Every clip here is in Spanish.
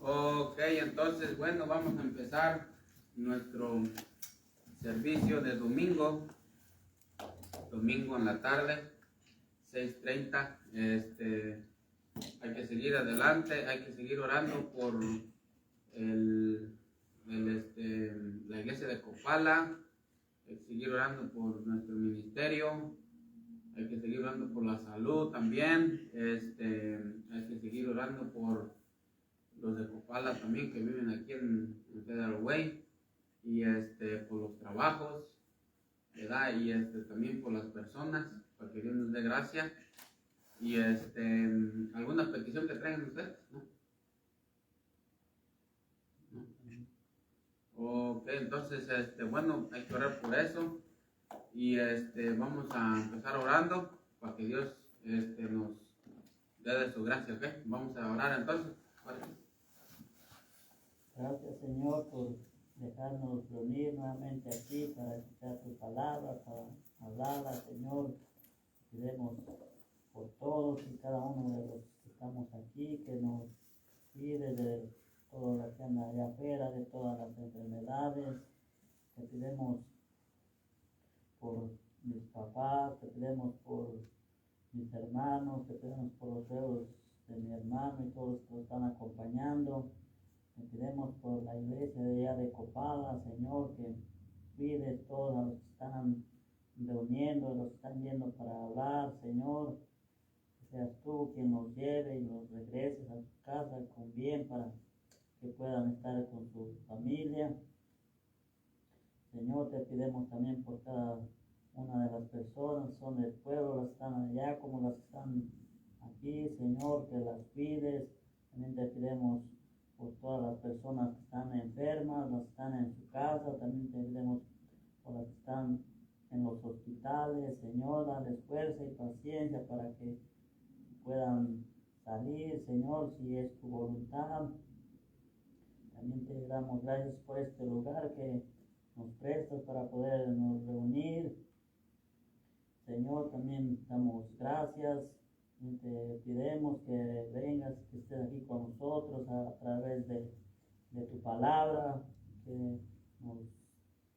Ok, entonces, bueno, vamos a empezar nuestro servicio de domingo en la tarde, 6:30. Hay que seguir adelante, hay que seguir orando por la iglesia de Copala, hay que seguir orando por nuestro ministerio, hay que seguir orando por la salud también, hay que seguir orando por los de Copala también que viven aquí en Federal Way, y por los trabajos, ¿verdad? Y también por las personas, para que Dios nos dé gracia. Y alguna petición que traigan ustedes, ¿no? Ok, entonces, bueno, hay que orar por eso. Y vamos a empezar orando para que Dios nos dé de su gracia, ¿ok? Vamos a orar entonces. Gracias, Señor, por dejarnos reunir nuevamente aquí para escuchar tu palabra, para hablarla, Señor. Pidemos por todos y cada uno de los que estamos aquí, que nos cuide de todo lo que anda allá afuera, de todas las enfermedades. Te pidemos por mis papás, te pedimos por mis hermanos, te pedimos por los dedos de mi hermano y todos los que nos están acompañando. Te pedimos por la iglesia de allá de Copala, Señor, que cuides todos los que están reuniendo, los que están yendo para hablar, Señor. Que seas tú quien los lleve y los regreses a su casa con bien para que puedan estar con su familia. Señor, te pedimos también por cada una de las personas, son del pueblo, las que están allá como las que están aquí, Señor, que las cuides. También te pedimos por todas las personas que están enfermas, las que están en su casa, también te pedimos por las que están en los hospitales, Señor, dales fuerza y paciencia para que puedan salir, Señor, si es tu voluntad. También te damos gracias por este lugar que nos prestas para podernos reunir. Señor, también damos gracias y te pedimos que vengas, que estés aquí con nosotros a través de tu palabra, que nos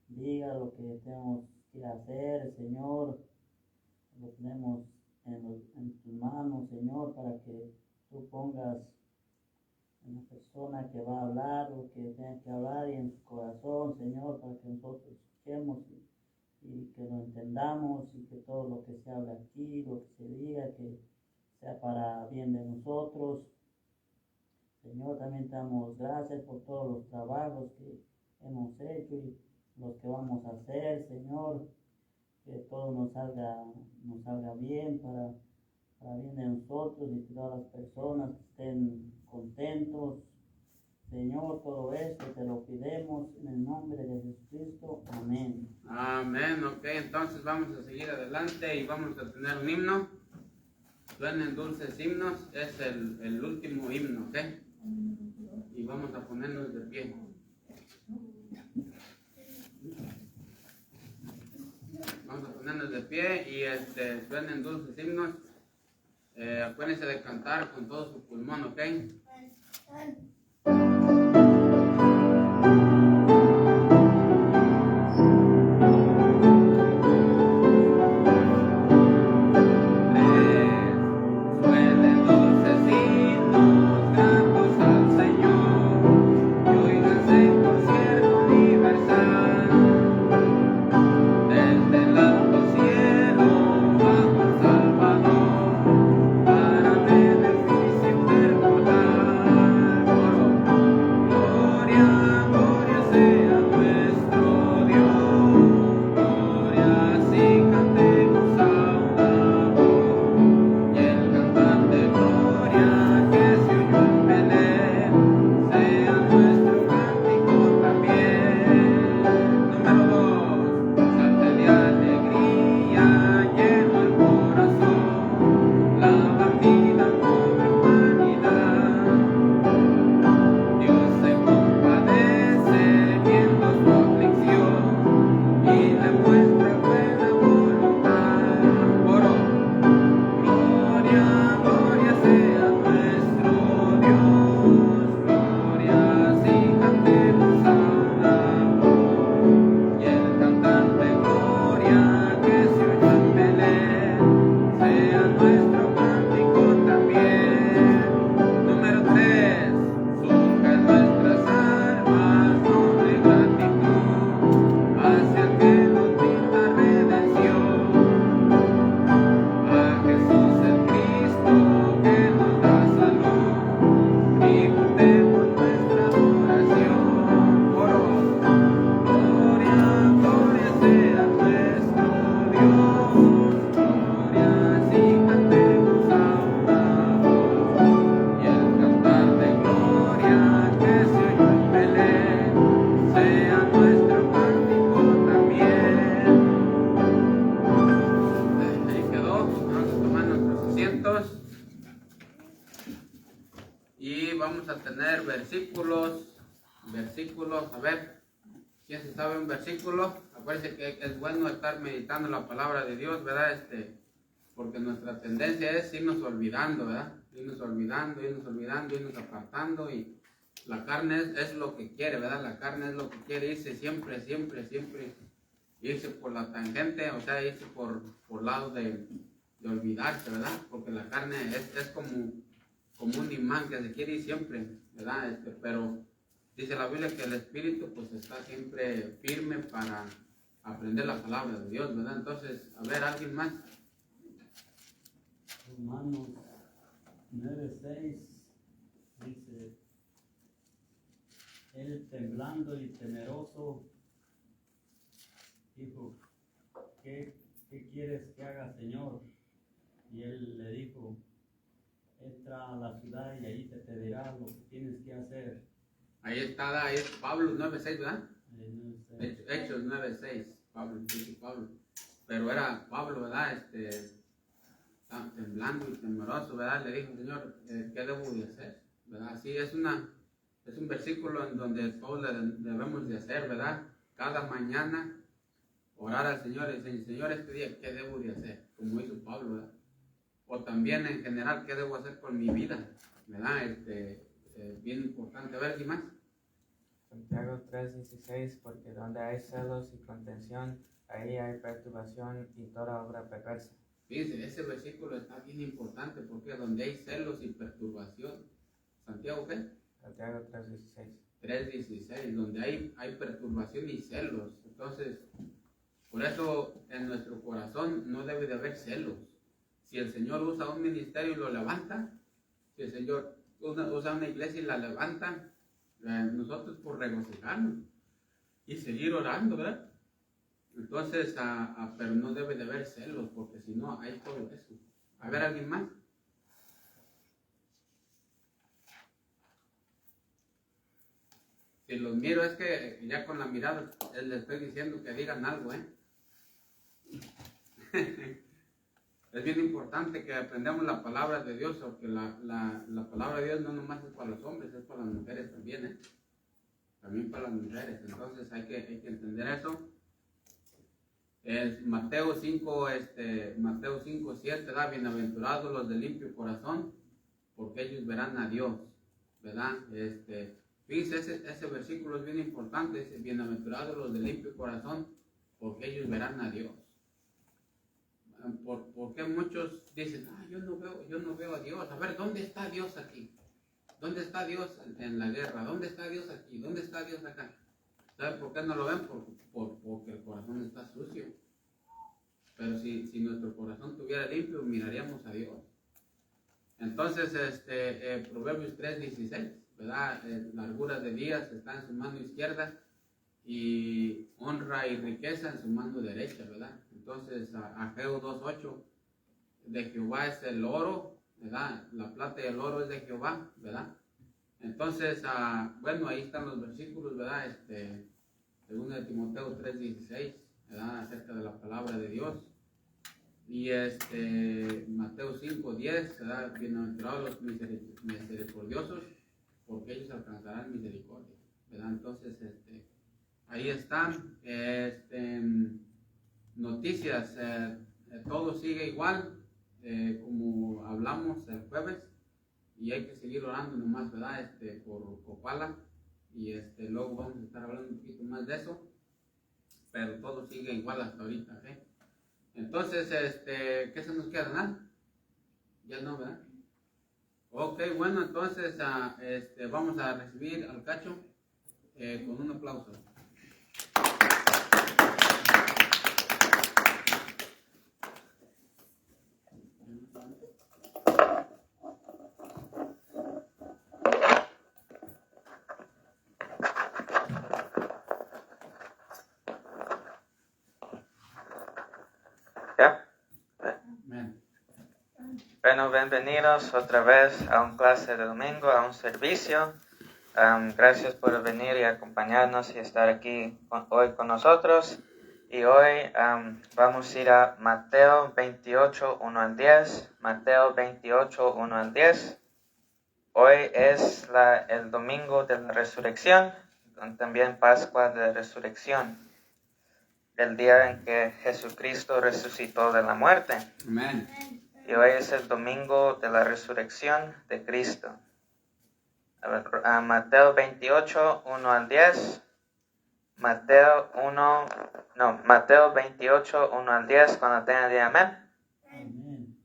diga lo que tenemos que hacer, Señor. Lo tenemos en tus manos, Señor, para que tú pongas en la persona que va a hablar lo que tenga que hablar y en su corazón, Señor, para que nosotros escuchemos y que lo entendamos y que todo lo que se habla aquí, lo que se diga, que sea para bien de nosotros. Señor, también te damos gracias por todos los trabajos que hemos hecho y los que vamos a hacer, Señor, que todo nos salga bien para bien de nosotros y que todas las personas estén contentos. Señor, todo esto te lo pedimos en el nombre de Jesucristo. Amén. Amén, ok, entonces vamos a seguir adelante y vamos a tener un himno. Suenen dulces himnos, es el último himno, ok. Y vamos a ponernos de pie. Vamos a ponernos de pie y suenen dulces himnos. Acuérdense de cantar con todo su pulmón, ¿ok? Para beneficio del mortal. Y vamos a tener versículos, a ver, ¿quién se sabe un versículo? Acuérdense que es bueno estar meditando la palabra de Dios, ¿verdad? Porque nuestra tendencia es irnos olvidando, ¿verdad? Irnos apartando, y la carne es lo que quiere, ¿verdad? La carne es lo que quiere irse siempre, irse por la tangente, o sea, irse por lado de olvidarse, ¿verdad? Porque la carne es como un imán que se quiere ir siempre, ¿verdad? Pero dice la Biblia que el Espíritu pues está siempre firme para aprender la palabra de Dios, ¿verdad? Entonces, a ver, ¿alguien más? Romanos 9:6 dice, él temblando y temeroso dijo, ¿qué quieres que haga, Señor? Y él le dijo, entra a la ciudad y ahí te dirá lo que tienes que hacer. Ahí está, ahí es Pablo 9:6, ¿verdad? Hechos 9:6, Pablo. Pero era Pablo, ¿verdad? Temblando y temeroso, ¿verdad? Le dijo, Señor, ¿qué debo de hacer? ¿Verdad? Sí, es un versículo en donde todos debemos de hacer, ¿verdad? Cada mañana orar al Señor y decir, Señor, este día, ¿qué debo de hacer? Como hizo Pablo, ¿verdad? O también en general, ¿qué debo hacer con mi vida? ¿Verdad? Bien importante. A ver, ¿qué más? Santiago 3:16, porque donde hay celos y contención, ahí hay perturbación y toda obra perversa. Fíjense, ese versículo está bien importante, porque donde hay celos y perturbación, ¿Santiago qué? Santiago 3:16. 3:16, donde hay perturbación y celos. Entonces, por eso en nuestro corazón no debe de haber celos. Si el Señor usa un ministerio y lo levanta, si el Señor usa una iglesia y la levanta, nosotros por regocijarnos y seguir orando, ¿verdad? Entonces, pero no debe de haber celos, porque si no hay todo eso. A ver, ¿alguien más? Si los miro es que ya con la mirada les estoy diciendo que digan algo, ¿eh? Es bien importante que aprendamos la palabra de Dios, porque la palabra de Dios no nomás es para los hombres, es para las mujeres también, ¿eh? También para las mujeres. Entonces hay que entender eso. Es Mateo 5:7, ¿verdad? Bienaventurados los de limpio corazón, porque ellos verán a Dios, ¿verdad? Fíjense, ese versículo es bien importante. Dice, bienaventurados los de limpio corazón, porque ellos verán a Dios. Porque muchos dicen, yo no veo a Dios. A ver, ¿dónde está Dios aquí? ¿Dónde está Dios en la guerra? ¿Dónde está Dios aquí? ¿Dónde está Dios acá? ¿Saben por qué no lo ven? Porque el corazón está sucio. Pero si nuestro corazón estuviera limpio, miraríamos a Dios. Entonces, Proverbios 3:16, ¿verdad? Largura de días está en su mano izquierda y honra y riqueza en su mano derecha, ¿verdad? Entonces, Ageo 2:8, de Jehová es el oro, ¿verdad? La plata y el oro es de Jehová, ¿verdad? Entonces, bueno, ahí están los versículos, ¿verdad? Segundo de Timoteo 3:16, ¿verdad? Acerca de la palabra de Dios. Y Mateo 5:10, ¿verdad? Bienaventurados los misericordiosos, porque ellos alcanzarán misericordia, ¿verdad? Entonces, ahí están. Noticias, todo sigue igual, como hablamos el jueves, y hay que seguir orando nomás, ¿verdad? Por Copala, y luego vamos a estar hablando un poquito más de eso, pero todo sigue igual hasta ahorita, ¿eh? Entonces, ¿qué se nos queda? ¿Nada? Ya no, ¿verdad? Ok, bueno, entonces vamos a recibir al Cacho con un aplauso. Bueno, bienvenidos otra vez a un clase de domingo, a un servicio. Gracias por venir y acompañarnos y estar aquí hoy con nosotros. Y hoy vamos a ir a Mateo 28, 1 al 10. Mateo 28, 1 al 10. Hoy es el domingo de la resurrección, también Pascua de Resurrección, el día en que Jesucristo resucitó de la muerte. Amén. Y hoy es el domingo de la resurrección de Cristo. A Mateo 28, 1 al 10. Mateo 28, 1 al 10, cuando tengan de amén. Amén.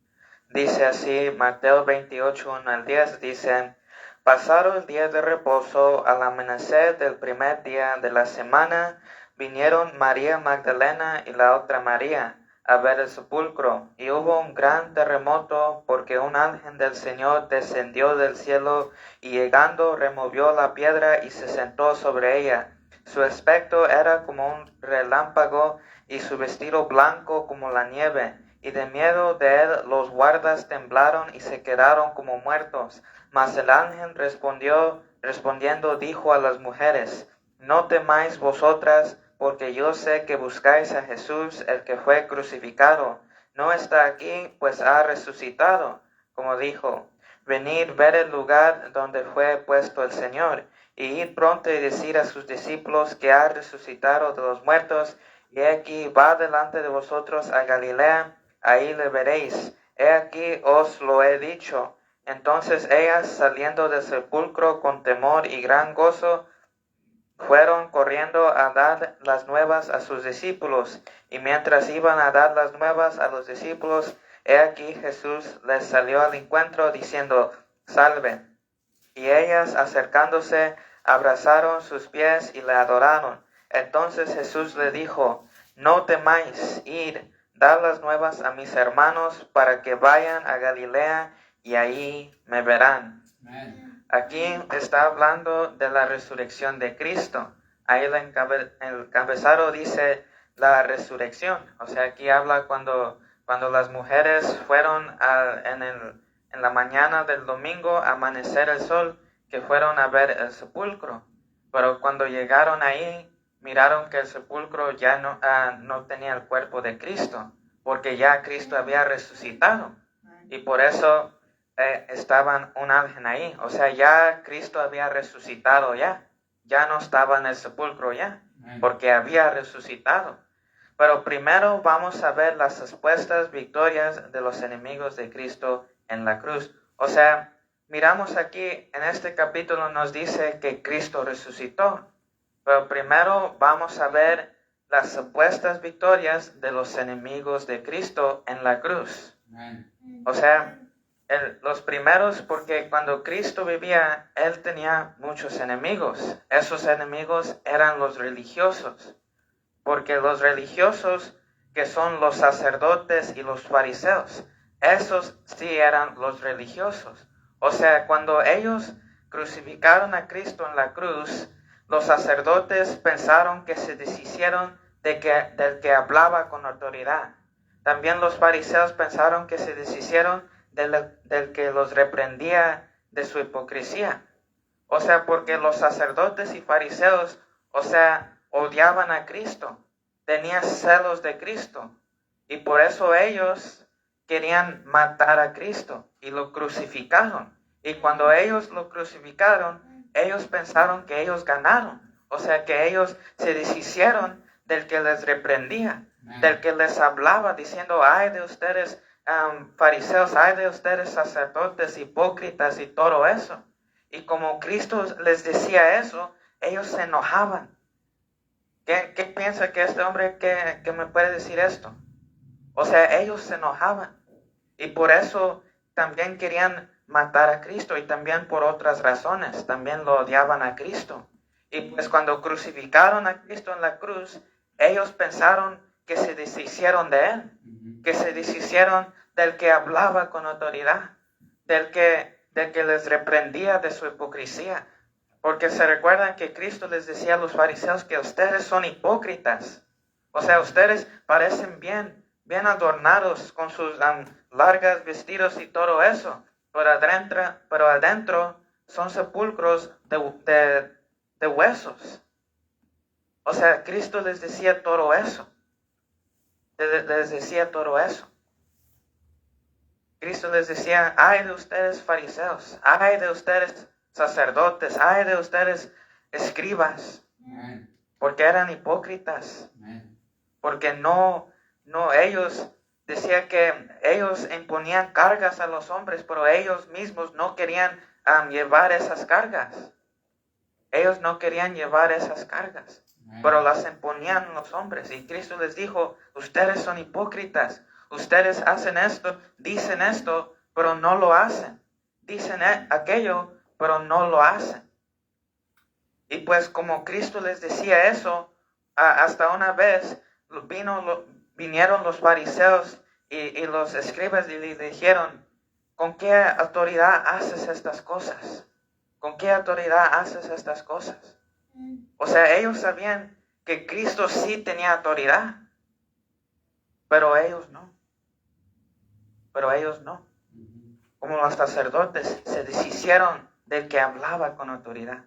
Dice así, Mateo 28, 1 al 10, dice: Pasado el día de reposo, al amanecer del primer día de la semana, vinieron María Magdalena y la otra María a ver el sepulcro, y hubo un gran terremoto, porque un ángel del Señor descendió del cielo, y llegando removió la piedra y se sentó sobre ella. Su aspecto era como un relámpago, y su vestido blanco como la nieve. Y de miedo de él los guardas temblaron y se quedaron como muertos. Mas el ángel respondiendo dijo a las mujeres: No temáis vosotras, porque yo sé que buscáis a Jesús, el que fue crucificado. No está aquí, pues ha resucitado, como dijo. Venid, ver el lugar donde fue puesto el Señor, y id pronto y decir a sus discípulos que ha resucitado de los muertos, y aquí va delante de vosotros a Galilea, ahí le veréis. He aquí os lo he dicho. Entonces ellas, saliendo del sepulcro con temor y gran gozo, fueron corriendo a dar las nuevas a sus discípulos. Y mientras iban a dar las nuevas a los discípulos, he aquí Jesús les salió al encuentro diciendo: Salve. Y ellas, acercándose, abrazaron sus pies y le adoraron. Entonces Jesús le dijo: No temáis, id, dad las nuevas a mis hermanos, para que vayan a Galilea, y ahí me verán. Amén. Aquí está hablando de la resurrección de Cristo. Ahí el encabezado dice la resurrección. O sea, aquí habla cuando las mujeres fueron en la mañana del domingo, amanecer el sol, que fueron a ver el sepulcro. Pero cuando llegaron ahí, miraron que el sepulcro ya no tenía el cuerpo de Cristo, porque ya Cristo había resucitado. Y por eso estaban un ángel ahí. O sea, ya Cristo había resucitado ya no estaba en el sepulcro ya, porque había resucitado. Pero primero vamos a ver las supuestas victorias de los enemigos de Cristo en la cruz. O sea, miramos aquí en este capítulo nos dice que Cristo resucitó. Pero primero vamos a ver las supuestas victorias de los enemigos de Cristo en la cruz. Amén. O sea, los primeros, porque cuando Cristo vivía, Él tenía muchos enemigos. Esos enemigos eran los religiosos. Porque los religiosos, que son los sacerdotes y los fariseos, esos sí eran los religiosos. O sea, cuando ellos crucificaron a Cristo en la cruz, los sacerdotes pensaron que se deshicieron del que hablaba con autoridad. También los fariseos pensaron que se deshicieron del que los reprendía de su hipocresía. O sea, porque los sacerdotes y fariseos, o sea, odiaban a Cristo, tenían celos de Cristo, y por eso ellos querían matar a Cristo y lo crucificaron. Y cuando ellos lo crucificaron, ellos pensaron que ellos ganaron. O sea, que ellos se deshicieron del que les reprendía, del que les hablaba diciendo: ay de ustedes fariseos, ay de ustedes sacerdotes hipócritas y todo eso. Y como Cristo les decía eso, ellos se enojaban. ¿Qué piensa que este hombre que me puede decir esto? O sea, ellos se enojaban. Y por eso también querían matar a Cristo, y también por otras razones. También lo odiaban a Cristo. Y pues cuando crucificaron a Cristo en la cruz, ellos pensaron que se deshicieron de Él, que se deshicieron del que hablaba con autoridad, del que les reprendía de su hipocresía. Porque se recuerdan que Cristo les decía a los fariseos que ustedes son hipócritas. O sea, ustedes parecen bien adornados con sus largas vestidos y todo eso, pero adentro son sepulcros de huesos. O sea, Cristo les decía todo eso. Les decía todo eso. Cristo les decía, ay de ustedes fariseos, ay de ustedes sacerdotes, ay de ustedes escribas, Amén. porque eran hipócritas, Amén. porque ellos decía que ellos imponían cargas a los hombres, pero ellos mismos no querían llevar esas cargas. Ellos no querían llevar esas cargas, pero las imponían los hombres. Y Cristo les dijo, ustedes son hipócritas, ustedes hacen esto, dicen esto, pero no lo hacen. Dicen aquello, pero no lo hacen. Y pues como Cristo les decía eso, hasta una vez vinieron los fariseos y los escribas y le dijeron, ¿con qué autoridad haces estas cosas? ¿Con qué autoridad haces estas cosas? O sea, ellos sabían que Cristo sí tenía autoridad, pero ellos no. Pero ellos no. Como los sacerdotes se deshicieron del que hablaba con autoridad.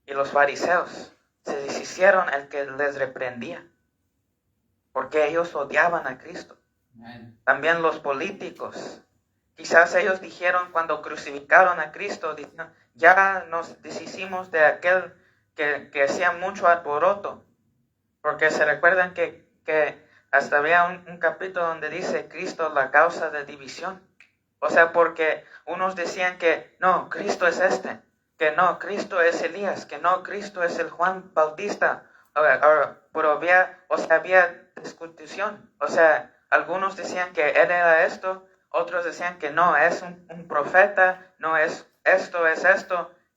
Y los fariseos se deshicieron el que les reprendía, porque ellos odiaban a Cristo. Amén. También los políticos. Quizás ellos dijeron cuando crucificaron a Cristo, dijeron, ya nos deshicimos de aquel que hacía mucho alboroto. Porque se recuerdan que hasta había un capítulo donde dice Cristo la causa de división. O sea, porque unos decían que no, Cristo es este, que no, Cristo es Elías, que no, Cristo es el Juan Bautista. Pero había discusión. O sea, algunos decían que él era esto, otros decían que no, es un profeta, no es esto,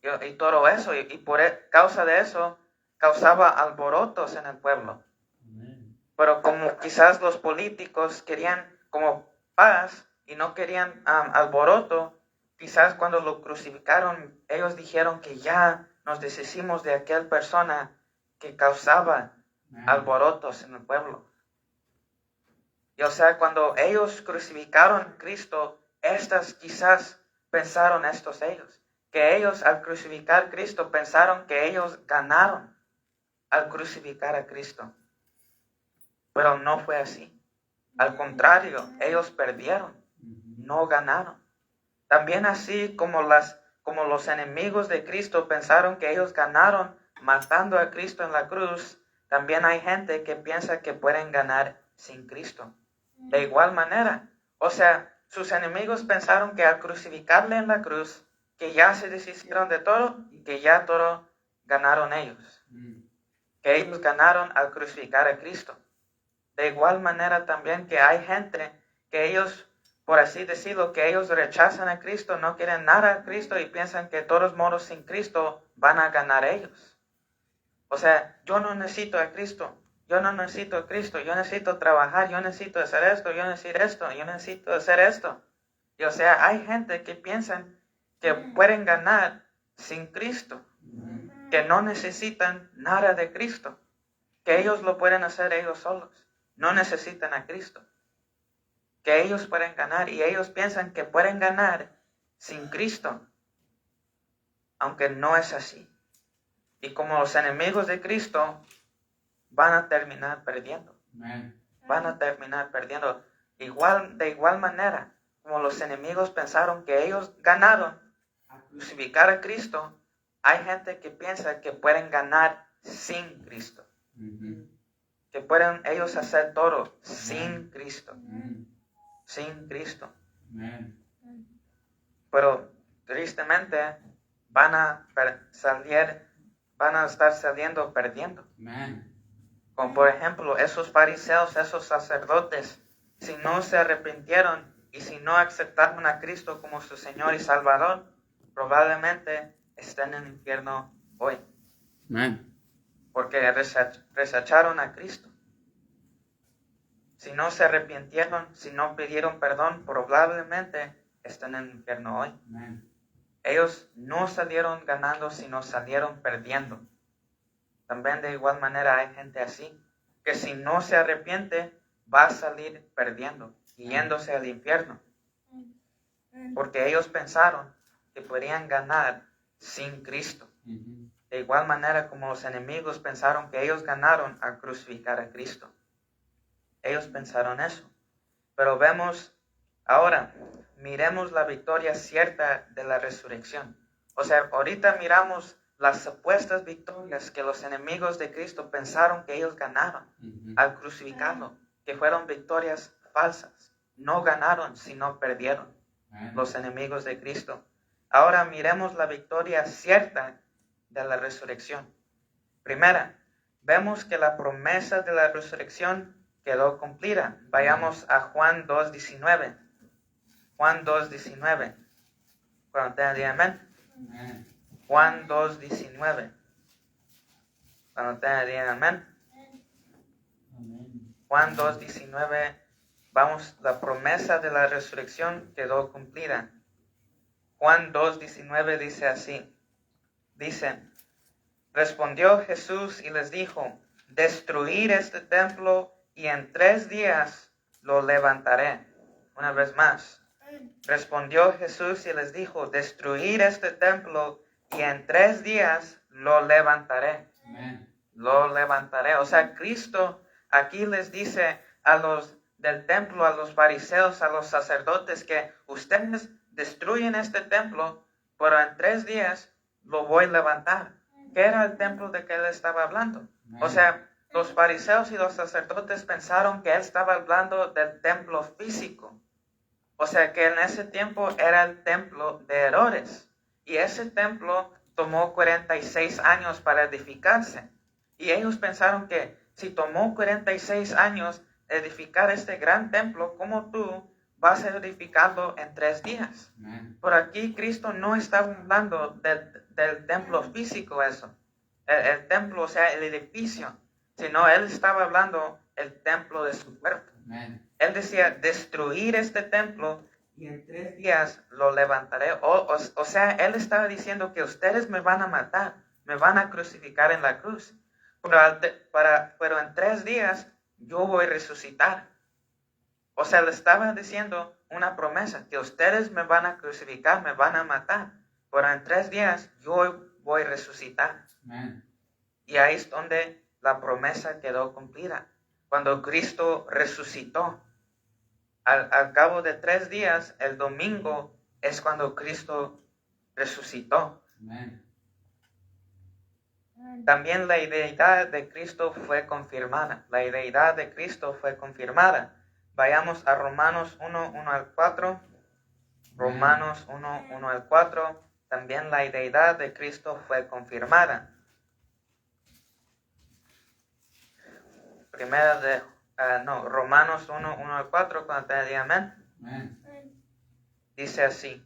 y todo eso. Y por causa de eso, causaba alborotos en el pueblo. Amén. Pero como quizás los políticos querían como paz y no querían alboroto, quizás cuando lo crucificaron, ellos dijeron que ya nos deshicimos de aquella persona que causaba alborotos en el pueblo. Y o sea, cuando ellos crucificaron a Cristo, quizás pensaron ellos, que ellos al crucificar a Cristo pensaron que ellos ganaron al crucificar a Cristo. Pero no fue así. Al contrario, ellos perdieron, no ganaron. También así como los enemigos de Cristo pensaron que ellos ganaron matando a Cristo en la cruz, también hay gente que piensa que pueden ganar sin Cristo. De igual manera, o sea, sus enemigos pensaron que al crucificarle en la cruz, que ya se deshicieron de todo y que ya todo ganaron ellos. Que ellos ganaron al crucificar a Cristo. De igual manera también que hay gente que ellos, por así decirlo, que ellos rechazan a Cristo, no quieren nada a Cristo y piensan que de todos modos sin Cristo van a ganar ellos. O sea, yo no necesito a Cristo, yo no necesito a Cristo, yo necesito trabajar, yo necesito hacer esto, yo necesito hacer esto. Y o sea, hay gente que piensan que pueden ganar sin Cristo, que no necesitan nada de Cristo, que ellos lo pueden hacer ellos solos, no necesitan a Cristo, que ellos pueden ganar y ellos piensan que pueden ganar sin Cristo, aunque no es así. Y como los enemigos de Cristo van a terminar perdiendo. Van a terminar perdiendo. De igual manera, como los enemigos pensaron que ellos ganaron al crucificar a Cristo, hay gente que piensa que pueden ganar sin Cristo. Que pueden ellos hacer todo sin Cristo. Sin Cristo. Pero tristemente van a estar saliendo perdiendo. Como por ejemplo, esos fariseos, esos sacerdotes, si no se arrepintieron y si no aceptaron a Cristo como su Señor y Salvador, probablemente estén en el infierno hoy. Porque rechazaron a Cristo. Si no se arrepintieron, si no pidieron perdón, probablemente estén en el infierno hoy. Ellos no salieron ganando, sino salieron perdiendo. También de igual manera hay gente así, que si no se arrepiente, va a salir perdiendo, yéndose al infierno. Porque ellos pensaron que podrían ganar sin Cristo. De igual manera como los enemigos pensaron que ellos ganaron al crucificar a Cristo. Ellos pensaron eso. Pero vemos ahora, miremos la victoria cierta de la resurrección. O sea, ahorita miramos las supuestas victorias que los enemigos de Cristo pensaron que ellos ganaron al crucificarlo, que fueron victorias falsas. No ganaron, sino perdieron los enemigos de Cristo. Ahora miremos la victoria cierta de la resurrección. Primera, vemos que la promesa de la resurrección quedó cumplida. Vayamos a Juan 2:19. Juan 2:19. Cuando tengan amén. Juan 2:19. Cuando tengan amén. Amén. Juan 2:19. Vamos, la promesa de la resurrección quedó cumplida. Juan 2:19 dice así. Dice, respondió Jesús y les dijo, destruir este templo y en 3 días lo levantaré. Una vez más. Respondió Jesús y les dijo, destruir este templo y en 3 días lo levantaré. Amén. Lo levantaré. O sea, Cristo aquí les dice a los del templo, a los fariseos, a los sacerdotes, que ustedes destruyen este templo, pero en 3 días lo voy a levantar. ¿Qué era el templo de que él estaba hablando? O sea, los fariseos y los sacerdotes pensaron que él estaba hablando del templo físico. O sea, que en ese tiempo era el templo de Herodes. Y ese templo tomó 46 años para edificarse. Y ellos pensaron que si tomó 46 años edificar este gran templo, ¿cómo tú vas a edificarlo en 3 días? Amén. Por aquí Cristo no estaba hablando del templo físico, eso. El templo, o sea, el edificio. Sino él estaba hablando el templo de su cuerpo. Amén. Él decía, destruir este templo y en 3 días lo levantaré. O sea, él estaba diciendo que ustedes me van a matar, me van a crucificar en la cruz. Pero en 3 días yo voy a resucitar. O sea, le estaba diciendo una promesa, que ustedes me van a crucificar, me van a matar. Pero en 3 días yo voy a resucitar. Amén. Y ahí es donde la promesa quedó cumplida. Cuando Cristo resucitó. Al cabo de 3 días, el domingo, es cuando Cristo resucitó. Amén. También la deidad de Cristo fue confirmada. La deidad de Cristo fue confirmada. Vayamos a Romanos 1:1-4. Romanos 1:1-4. También la deidad de Cristo fue confirmada. Romanos 1:1-4, cuando te diga amén. Amén. Dice así.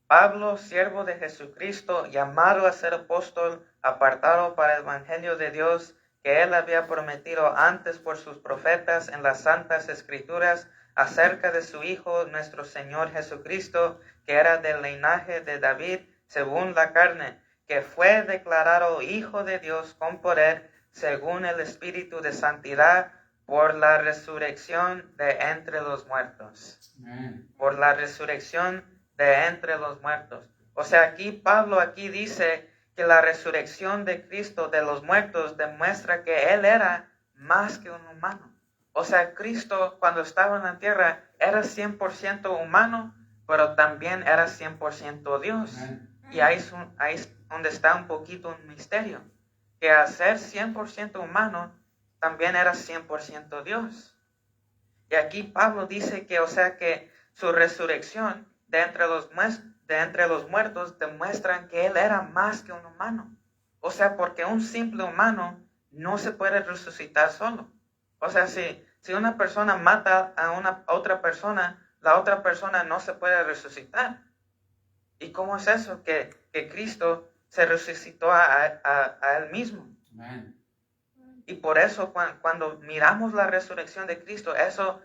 Pablo, siervo de Jesucristo, llamado a ser apóstol, apartado para el evangelio de Dios, que él había prometido antes por sus profetas en las santas escrituras, acerca de su Hijo, nuestro Señor Jesucristo, que era del linaje de David, según la carne, que fue declarado Hijo de Dios con poder, según el Espíritu de santidad, por la resurrección de entre los muertos. Amén. Por la resurrección de entre los muertos. O sea, aquí Pablo dice que la resurrección de Cristo de los muertos demuestra que Él era más que un humano. O sea, Cristo cuando estaba en la tierra era 100% humano, pero también era 100% Dios. Amén. Y ahí es donde está un poquito un misterio. Que al ser 100% humano, también era 100% Dios. Y aquí Pablo dice que, o sea, que su resurrección de entre los muertos demuestran que Él era más que un humano. O sea, porque un simple humano no se puede resucitar solo. O sea, si una persona mata a otra persona, la otra persona no se puede resucitar. ¿Y cómo es eso? Que Cristo se resucitó a Él mismo. Amén. Y por eso cuando miramos la resurrección de Cristo, eso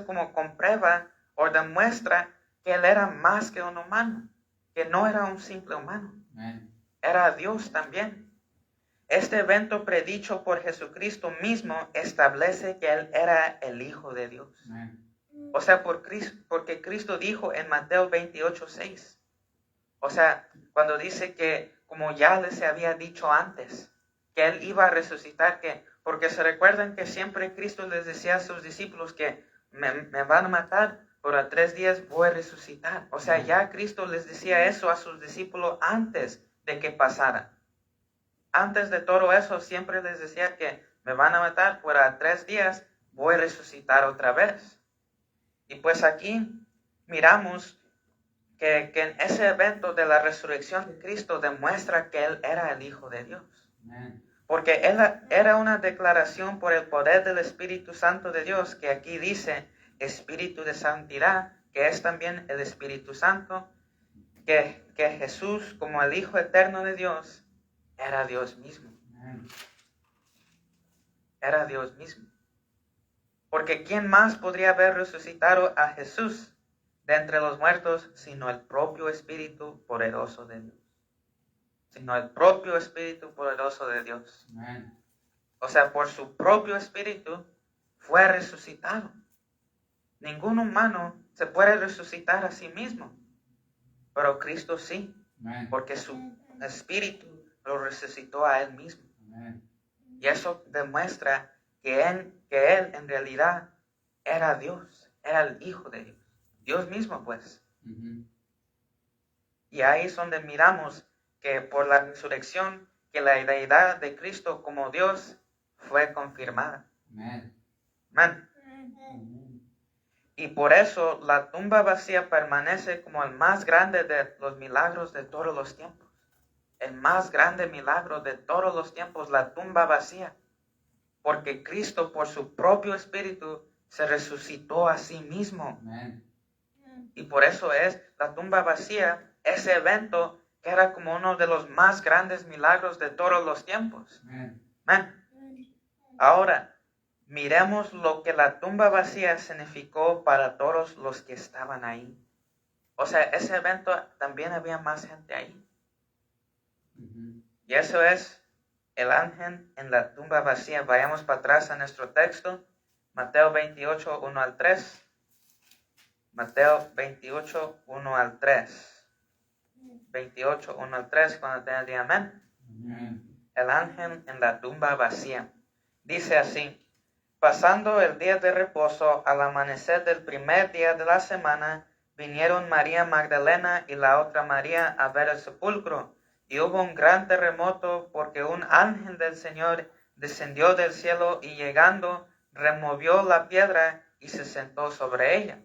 como comprueba o demuestra que Él era más que un humano, que no era un simple humano, Amén. era Dios también. Este evento predicho por Jesucristo mismo establece que Él era el Hijo de Dios. Amén. O sea, porque Cristo dijo en Mateo 28:6, o sea, cuando dice que, como ya les había dicho antes, que Él iba a resucitar, que Porque se recuerdan que siempre Cristo les decía a sus discípulos que me van a matar, pero a 3 días voy a resucitar. O sea, ya Cristo les decía eso a sus discípulos antes de que pasara. Antes de todo eso, siempre les decía que me van a matar, pero a 3 días voy a resucitar otra vez. Y pues aquí miramos que en ese evento de la resurrección de Cristo demuestra que Él era el Hijo de Dios. Amen. Porque Él era una declaración por el poder del Espíritu Santo de Dios, que aquí dice Espíritu de Santidad, que es también el Espíritu Santo, que Jesús, como el Hijo eterno de Dios, era Dios mismo. Amen. Era Dios mismo. Porque ¿quién más podría haber resucitado a Jesús de entre los muertos sino el propio Espíritu poderoso de Dios? Sino el propio Espíritu poderoso de Dios. Amen. O sea, por su propio Espíritu fue resucitado. Ningún humano se puede resucitar a sí mismo, pero Cristo sí, Amen. porque su Espíritu lo resucitó a Él mismo. Amen. Y eso demuestra que Él en realidad era Dios, era el Hijo de Dios. Dios mismo, pues. Ujú. Y ahí es donde miramos que por la resurrección, que la deidad de Cristo como Dios fue confirmada. Amen. Amén. Amén. Y por eso la tumba vacía permanece como el más grande de los milagros de todos los tiempos. El más grande milagro de todos los tiempos, la tumba vacía. Porque Cristo por su propio Espíritu se resucitó a sí mismo. Amen. Y por eso es la tumba vacía, ese evento que era como uno de los más grandes milagros de todos los tiempos. Amen. Amén. Ahora, miremos lo que la tumba vacía significó para todos los que estaban ahí. O sea, ese evento también había más gente ahí. Ujú. Y eso es el ángel en la tumba vacía. Vayamos para atrás a nuestro texto. Mateo 28, 1 al 3. Mateo 28, 1 al 3. 28, 1 al 3, cuando tenga el día, amén. Amen. El ángel en la tumba vacía. Dice así: pasando el día de reposo, al amanecer del primer día de la semana, vinieron María Magdalena y la otra María a ver el sepulcro. Y hubo un gran terremoto, porque un ángel del Señor descendió del cielo y llegando, removió la piedra y se sentó sobre ella.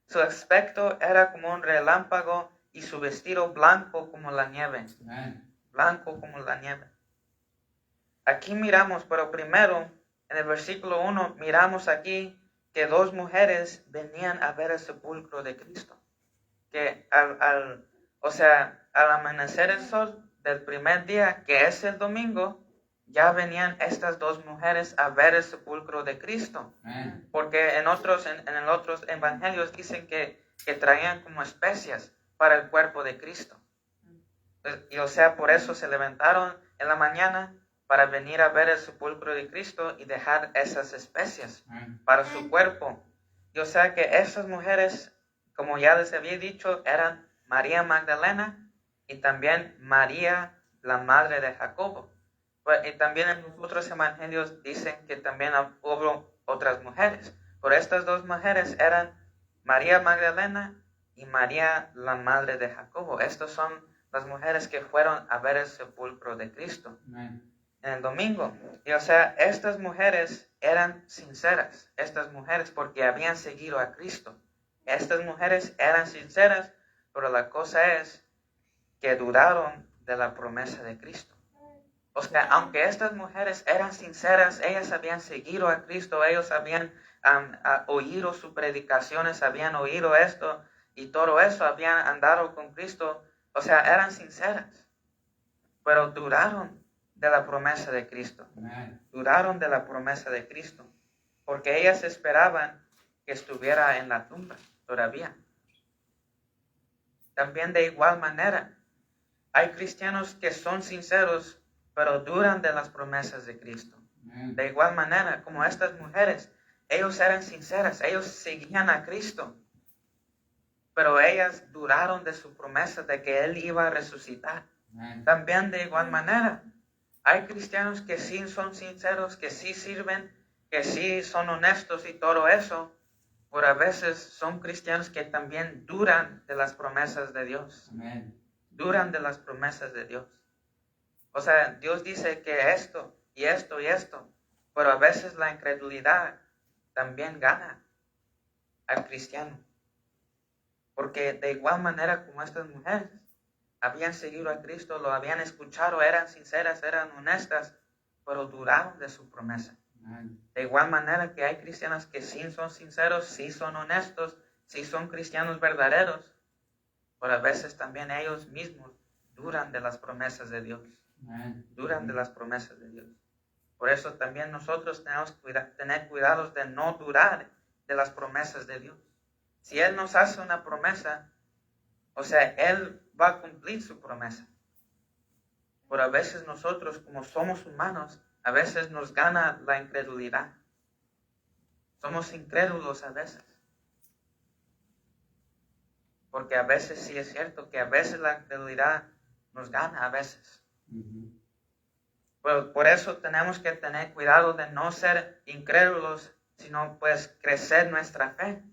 Su aspecto era como un relámpago y su vestido blanco como la nieve. Amen. Blanco como la nieve. Aquí miramos, pero primero, en el versículo 1, miramos aquí que 2 mujeres venían a ver el sepulcro de Cristo. Que al amanecer el sol del primer día, que es el domingo, ya venían estas 2 mujeres a ver el sepulcro de Cristo. Amen. Porque en otros evangelios dicen que traían como especias para el cuerpo de Cristo. Y o sea, por eso se levantaron en la mañana para venir a ver el sepulcro de Cristo y dejar esas especias Amen. para su cuerpo. Y o sea que esas mujeres, como ya les había dicho, eran María Magdalena y también María, la madre de Jacobo. Y también en los otros evangelios dicen que también hubo otras mujeres. Pero estas 2 mujeres eran María Magdalena y María, la madre de Jacobo. Estas son las mujeres que fueron a ver el sepulcro de Cristo Amen. en el domingo. Y o sea, estas mujeres eran sinceras, estas mujeres, porque habían seguido a Cristo. Estas mujeres eran sinceras, pero la cosa es que dudaron de la promesa de Cristo. O sea, aunque estas mujeres eran sinceras, ellas habían seguido a Cristo, ellos habían oído sus predicaciones, habían oído esto y todo eso, habían andado con Cristo. O sea, eran sinceras, pero dudaron de la promesa de Cristo. Amen. Dudaron de la promesa de Cristo, porque ellas esperaban que estuviera en la tumba todavía. También de igual manera, hay cristianos que son sinceros, pero dudan de las promesas de Cristo. Amen. De igual manera, como estas mujeres, ellos eran sinceras, ellos seguían a Cristo, pero ellas dudaron de su promesa de que Él iba a resucitar. Amen. También de igual manera, Hay cristianos que sí son sinceros, que sí sirven, que sí son honestos y todo eso, pero a veces son cristianos que también duran de las promesas de Dios. Amén. Duran de las promesas de Dios. O sea, Dios dice que esto y esto y esto, pero a veces la incredulidad también gana al cristiano. Porque de igual manera como estas mujeres habían seguido a Cristo, lo habían escuchado, eran sinceras, eran honestas, pero duraron de su promesa. Amén. De igual manera que hay cristianos que sí son sinceros, sí son honestos, sí son cristianos verdaderos, pero a veces también ellos mismos duran de las promesas de Dios. Amén. Duran de las promesas de Dios. Por eso también nosotros tenemos que tener cuidados de no durar de las promesas de Dios. Si Él nos hace una promesa, o sea, Él va a cumplir su promesa. Pero a veces nosotros, como somos humanos, a veces nos gana la incredulidad. Somos incrédulos a veces. Porque a veces sí es cierto que a veces la incredulidad nos gana a veces. Ujú. Pero por eso tenemos que tener cuidado de no ser incrédulos, sino pues crecer nuestra fe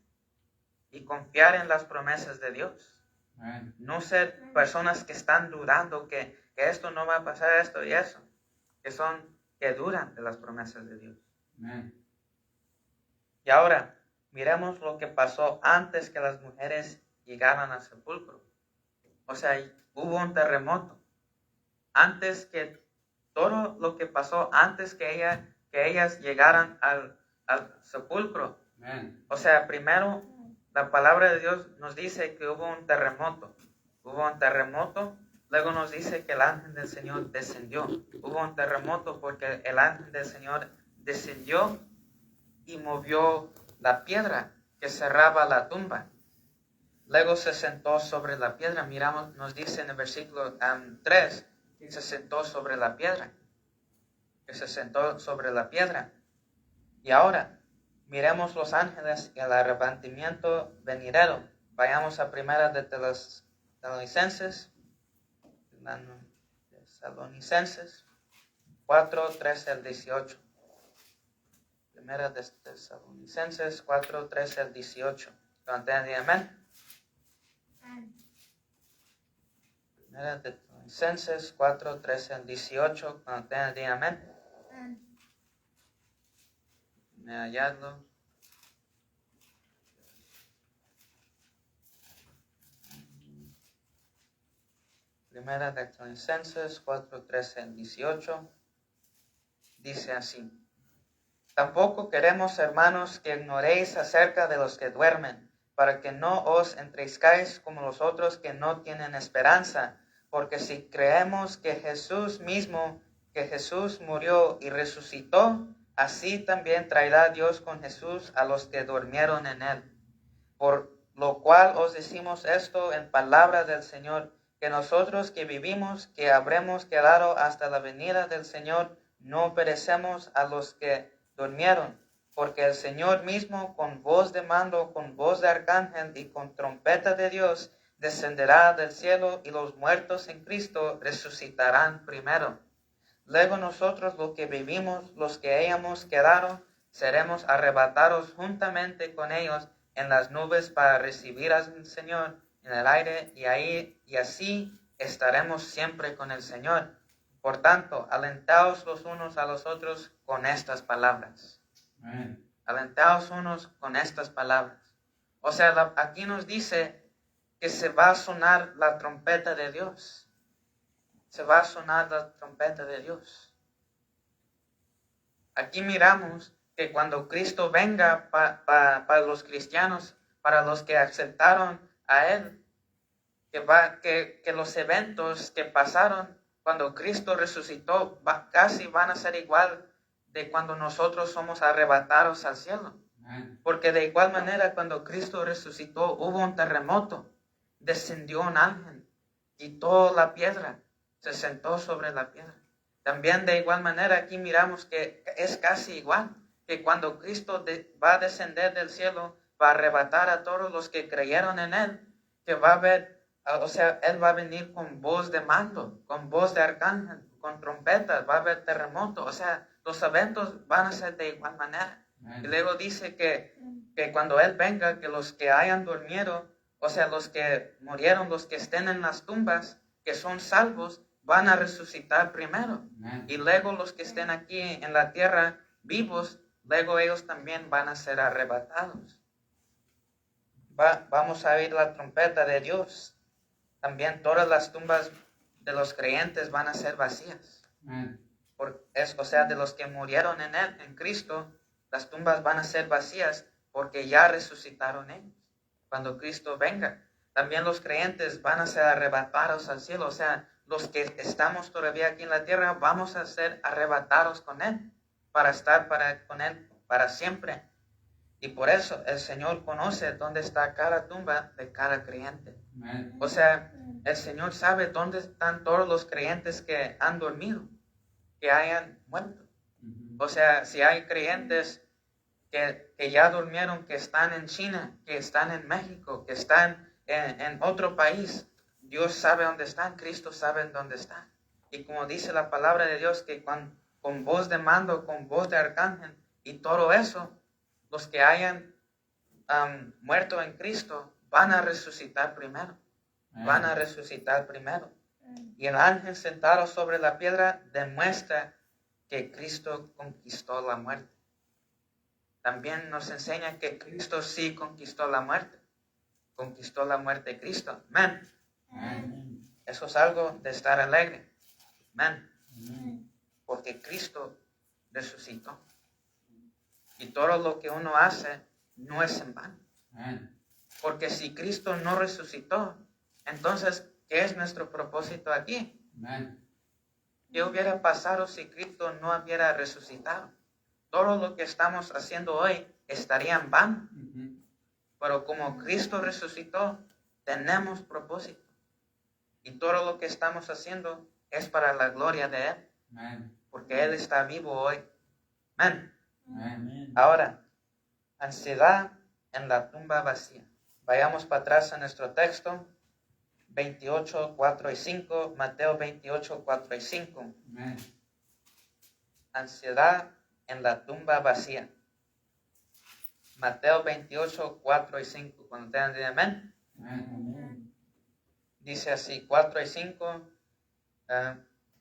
y confiar en las promesas de Dios. Amén. No ser personas que están dudando que esto no va a pasar, esto y eso, que duran de las promesas de Dios. Amén. Y ahora, miremos lo que pasó antes que las mujeres llegaran al sepulcro. O sea, hubo un terremoto. Antes que todo lo que pasó antes que ellas llegaran al sepulcro. Amén. O sea, primero la palabra de Dios nos dice que hubo un terremoto. Hubo un terremoto, luego nos dice que el ángel del Señor descendió. Hubo un terremoto porque el ángel del Señor descendió y movió la piedra que cerraba la tumba. Luego se sentó sobre la piedra. Miramos, nos dice en el versículo 3, que se sentó sobre la piedra. Que se sentó sobre la piedra. Y ahora, miremos los ángeles y el arrebatamiento venidero. Vayamos a primera de Tesalonicenses 4, 13 al 18. Primera de Tesalonicenses 4, 13 al 18. ¿Entienden? Amén. Primera de Tesalonicenses 4, 13 al 18. ¿Entienden? Amén. Me hallarlo. Primera de Tesalonicenses 4, 13 al 18. Dice así: Tampoco queremos, hermanos, que ignoréis acerca de los que duermen, para que no os entristezcáis como los otros que no tienen esperanza, porque si creemos que Jesús murió y resucitó, así también traerá Dios con Jesús a los que durmieron en él. Por lo cual os decimos esto en palabra del Señor, que nosotros que vivimos, que habremos quedado hasta la venida del Señor, no perecemos a los que durmieron, porque el Señor mismo, con voz de mando, con voz de arcángel y con trompeta de Dios, descenderá del cielo, y los muertos en Cristo resucitarán primero. Luego nosotros, los que vivimos, los que hayamos quedado, seremos arrebatados juntamente con ellos en las nubes para recibir al Señor en el aire, y así estaremos siempre con el Señor. Por tanto, alentaos los unos a los otros con estas palabras. Amén. Alentaos unos con estas palabras. O sea, aquí nos dice que se va a sonar la trompeta de Dios. Se va a sonar la trompeta de Dios. Aquí miramos que cuando Cristo venga para los cristianos, para los que aceptaron a Él, que los eventos que pasaron cuando Cristo resucitó casi van a ser igual de cuando nosotros somos arrebatados al cielo. Amén. Porque de igual manera cuando Cristo resucitó hubo un terremoto, descendió un ángel, quitó la piedra, se sentó sobre la piedra. También de igual manera aquí miramos que es casi igual, que cuando Cristo va a descender del cielo, va a arrebatar a todos los que creyeron en Él, que va a haber, o sea, Él va a venir con voz de mando, con voz de arcángel, con trompetas, va a haber terremoto. O sea, los eventos van a ser de igual manera. Amén. Y luego dice que cuando Él venga, que los que hayan dormido, o sea, los que murieron, los que estén en las tumbas, que son salvos, van a resucitar primero. Amén. Y luego los que estén aquí en la tierra vivos, luego ellos también van a ser arrebatados. Vamos a oír la trompeta de Dios. También todas las tumbas de los creyentes van a ser vacías. Amén. O sea, de los que murieron en Él, en Cristo, las tumbas van a ser vacías porque ya resucitaron ellos. Cuando Cristo venga, también los creyentes van a ser arrebatados al cielo. O sea, los que estamos todavía aquí en la tierra, vamos a ser arrebatados con Él para estar con Él para siempre. Y por eso el Señor conoce dónde está cada tumba de cada creyente. Amén. O sea, el Señor sabe dónde están todos los creyentes que han dormido, que hayan muerto. Ujú. O sea, si hay creyentes que ya durmieron, que están en China, que están en México, que están en otro país, Dios sabe dónde están, Cristo sabe dónde están. Y como dice la palabra de Dios, que con voz de mando, con voz de arcángel y todo eso, los que hayan muerto en Cristo van a resucitar primero. Van a resucitar primero. Y el ángel sentado sobre la piedra demuestra que Cristo conquistó la muerte. También nos enseña que Cristo sí conquistó la muerte. Conquistó la muerte de Cristo. Amén. Amén. Eso es algo de estar alegre. Amén. Amén. Porque Cristo resucitó. Y todo lo que uno hace no es en vano. Amén. Porque si Cristo no resucitó, entonces, ¿qué es nuestro propósito aquí? Amén. ¿Qué hubiera pasado si Cristo no hubiera resucitado? Todo lo que estamos haciendo hoy estaría en vano. Ujú. Pero como Cristo resucitó, tenemos propósito. Y todo lo que estamos haciendo es para la gloria de Él. Amén. Porque Él está vivo hoy. Amén. Amén. Amén. Ahora, ansiedad en la tumba vacía. Vayamos para atrás a nuestro texto. 28, 4 y 5. Mateo 28, 4 y 5. Amén. Ansiedad en la tumba vacía. Mateo 28, 4 y 5. Cuando tengan de amén. Amén. Amén. Dice así, 4 y 5.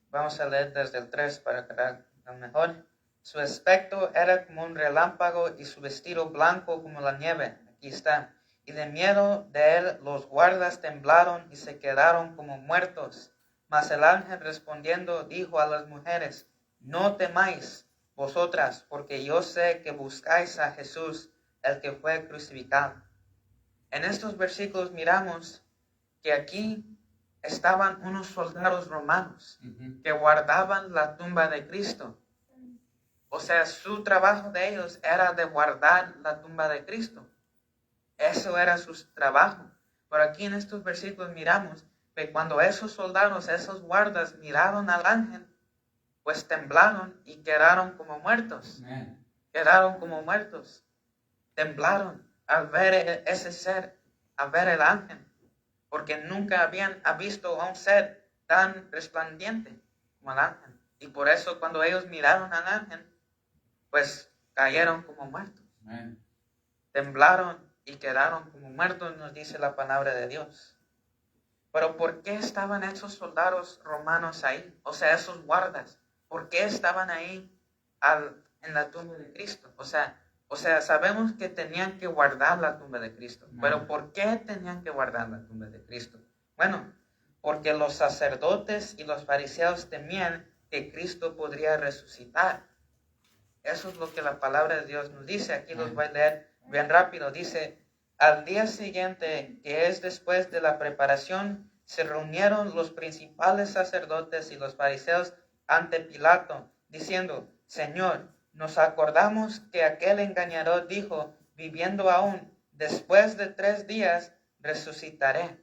Vamos a leer desde el 3 para quedar mejor. Su aspecto era como un relámpago y su vestido blanco como la nieve. Aquí está. Y de miedo de él los guardas temblaron y se quedaron como muertos. Mas el ángel respondiendo dijo a las mujeres, no temáis vosotras, porque yo sé que buscáis a Jesús, el que fue crucificado. En estos versículos miramos que aquí estaban unos soldados romanos Ujú. que guardaban la tumba de Cristo. O sea, su trabajo de ellos era de guardar la tumba de Cristo. Eso era su trabajo. Pero aquí en estos versículos miramos que cuando esos soldados, esos guardas miraron al ángel, pues temblaron y quedaron como muertos. Amén. Quedaron como muertos. Temblaron al ver ese ser, al ver el ángel. Porque nunca habían visto a un ser tan resplandeciente como el ángel. Y por eso cuando ellos miraron al ángel, pues cayeron como muertos. Amén. Temblaron y quedaron como muertos, nos dice la palabra de Dios. Pero ¿por qué estaban esos soldados romanos ahí? O sea, esos guardas. ¿Por qué estaban ahí en la tumba de Cristo? O sea, sabemos que tenían que guardar la tumba de Cristo. Pero ¿por qué tenían que guardar la tumba de Cristo? Bueno, porque los sacerdotes y los fariseos temían que Cristo podría resucitar. Eso es lo que la palabra de Dios nos dice. Aquí los voy a leer bien rápido. Dice, al día siguiente, que es después de la preparación, se reunieron los principales sacerdotes y los fariseos ante Pilato, diciendo, Señor, nos acordamos que aquel engañador dijo, viviendo aún, después de 3 días resucitaré.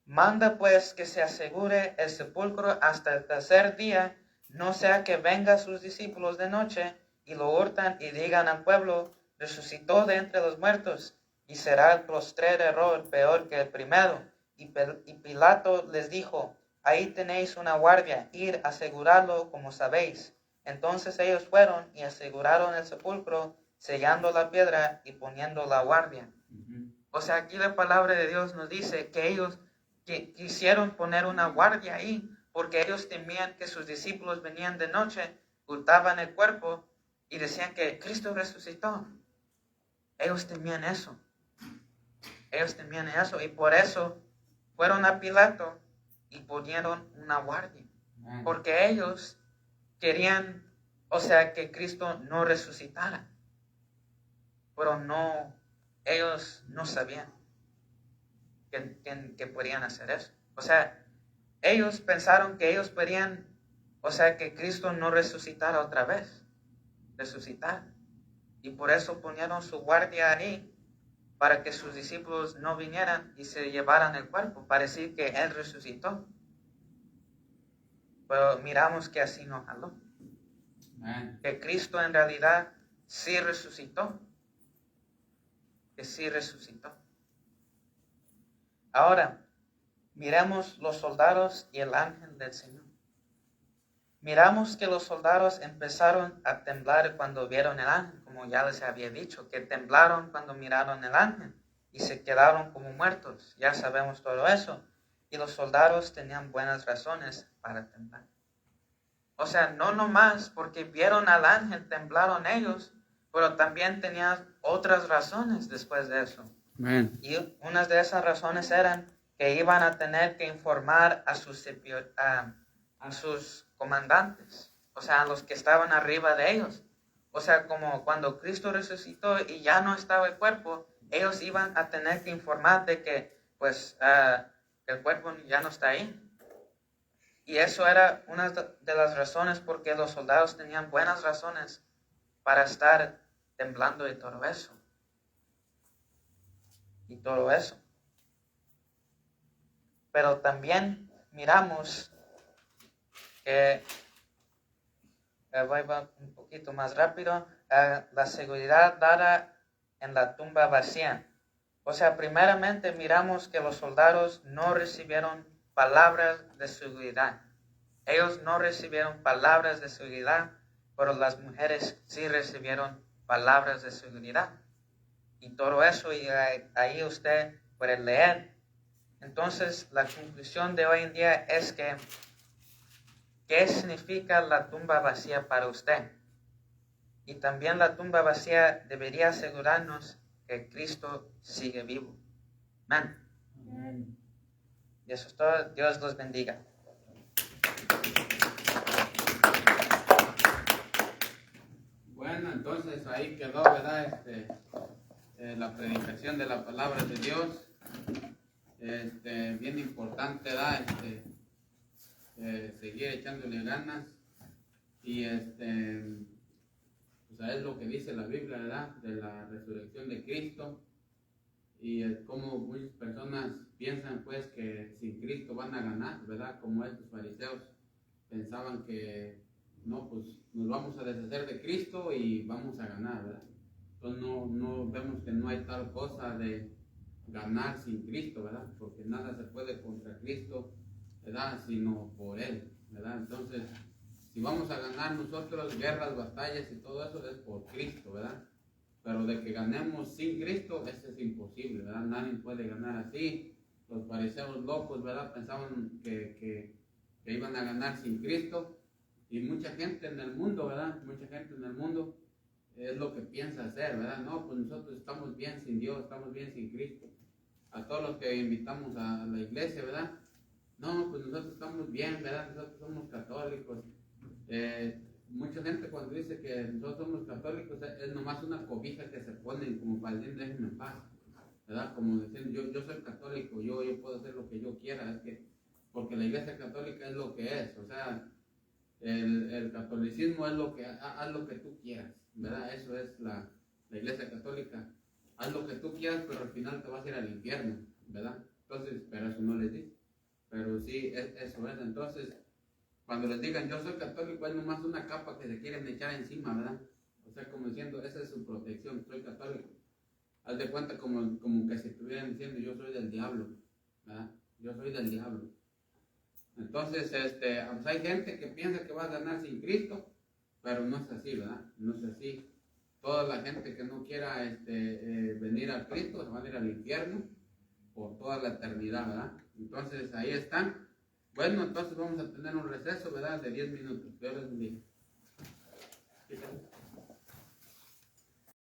Manda pues que se asegure el sepulcro hasta el tercer día, no sea que vengan sus discípulos de noche y lo hurtan y digan al pueblo, resucitó de entre los muertos, y será el postrer error peor que el primero. Y Pilato les dijo, ahí tenéis una guardia, ir a asegurarlo como sabéis. Entonces ellos fueron y aseguraron el sepulcro, sellando la piedra y poniendo la guardia. O sea, aquí la palabra de Dios nos dice que ellos quisieron poner una guardia ahí, porque ellos temían que sus discípulos venían de noche, hurtaban el cuerpo y decían que Cristo resucitó. Ellos temían eso. Ellos temían eso y por eso fueron a Pilato y pusieron una guardia. Porque ellos querían, o sea, que Cristo no resucitara. Pero no, ellos no sabían que podían hacer eso. O sea, ellos pensaron que ellos podían, o sea, que Cristo no resucitara otra vez. Resucitar. Y por eso ponieron su guardia ahí, para que sus discípulos no vinieran y se llevaran el cuerpo, para decir que Él resucitó. Pero miramos que así no jaló. Que Cristo en realidad sí resucitó. Que sí resucitó. Ahora, miremos los soldados y el ángel del Señor. Miramos que los soldados empezaron a temblar cuando vieron el ángel, como ya les había dicho, que temblaron cuando miraron el ángel y se quedaron como muertos. Ya sabemos todo eso. Y los soldados tenían buenas razones para temblar. O sea, no nomás porque vieron al ángel temblaron ellos, pero también tenían otras razones después de eso. Amén. Y unas de esas razones eran que iban a tener que informar a sus comandantes, o sea, a los que estaban arriba de ellos. O sea, como cuando Cristo resucitó y ya no estaba el cuerpo, ellos iban a tener que informar de que, pues, el cuerpo ya no está ahí. Y eso era una de las razones porque los soldados tenían buenas razones para estar temblando y todo eso. Y todo eso. Pero también miramos que voy un poquito más rápido, la seguridad dada en la tumba vacía. O sea, primeramente miramos que los soldados no recibieron palabras de seguridad. Ellos no recibieron palabras de seguridad, pero las mujeres sí recibieron palabras de seguridad. Y todo eso, y ahí usted puede leer. Entonces, la conclusión de hoy en día es que, ¿qué significa la tumba vacía para usted? Y también la tumba vacía debería asegurarnos que Cristo sigue vivo. Amén. Amén. Y eso es todo. Dios los bendiga. Bueno, entonces ahí quedó, ¿verdad? La predicación de la palabra de Dios. Bien importante, ¿verdad? Seguir echándole ganas. Y pues es lo que dice la Biblia, ¿verdad? De la resurrección de Cristo. Y como muchas personas piensan, pues, que sin Cristo van a ganar, ¿verdad? Como estos fariseos pensaban que, no, pues, nos vamos a deshacer de Cristo y vamos a ganar, ¿verdad? Entonces no vemos que no hay tal cosa de ganar sin Cristo, ¿verdad? Porque nada se puede contra Cristo, ¿verdad? Sino por Él, ¿verdad? Entonces, si vamos a ganar nosotros guerras, batallas y todo eso es por Cristo, ¿verdad? Pero de que ganemos sin Cristo, eso es imposible, ¿verdad? Nadie puede ganar así. Los fariseos locos, ¿verdad? Pensaban que iban a ganar sin Cristo. Y mucha gente en el mundo, ¿verdad? Mucha gente en el mundo es lo que piensa hacer, ¿verdad? No, pues nosotros estamos bien sin Dios, estamos bien sin Cristo. A todos los que invitamos a la iglesia, ¿verdad? No, pues nosotros estamos bien, ¿verdad? Nosotros somos católicos. Mucha gente cuando dice que nosotros somos católicos es nomás una cobija que se ponen como para decir déjenme en paz, ¿verdad? Como diciendo yo soy católico, yo puedo hacer lo que yo quiera, es que porque la iglesia católica es lo que es, o sea, el catolicismo es lo que, haz lo que tú quieras, ¿verdad? Eso es la iglesia católica, haz lo que tú quieras, pero al final te vas a ir al infierno, ¿verdad? Entonces, pero eso no les dice, pero sí, eso es, entonces, cuando les digan yo soy católico, es nomás una capa que se quieren echar encima, ¿verdad? O sea, como diciendo, esa es su protección, soy católico. Haz de cuenta como que si estuvieran diciendo yo soy del diablo, ¿verdad? Yo soy del diablo. Entonces, pues hay gente que piensa que va a ganar sin Cristo, pero no es así, ¿verdad? No es así. Toda la gente que no quiera venir a Cristo se va a ir al infierno por toda la eternidad, ¿verdad? Entonces, ahí están. Bueno, entonces vamos a tener un receso, ¿verdad? De 10 minutos. Dios les bendiga.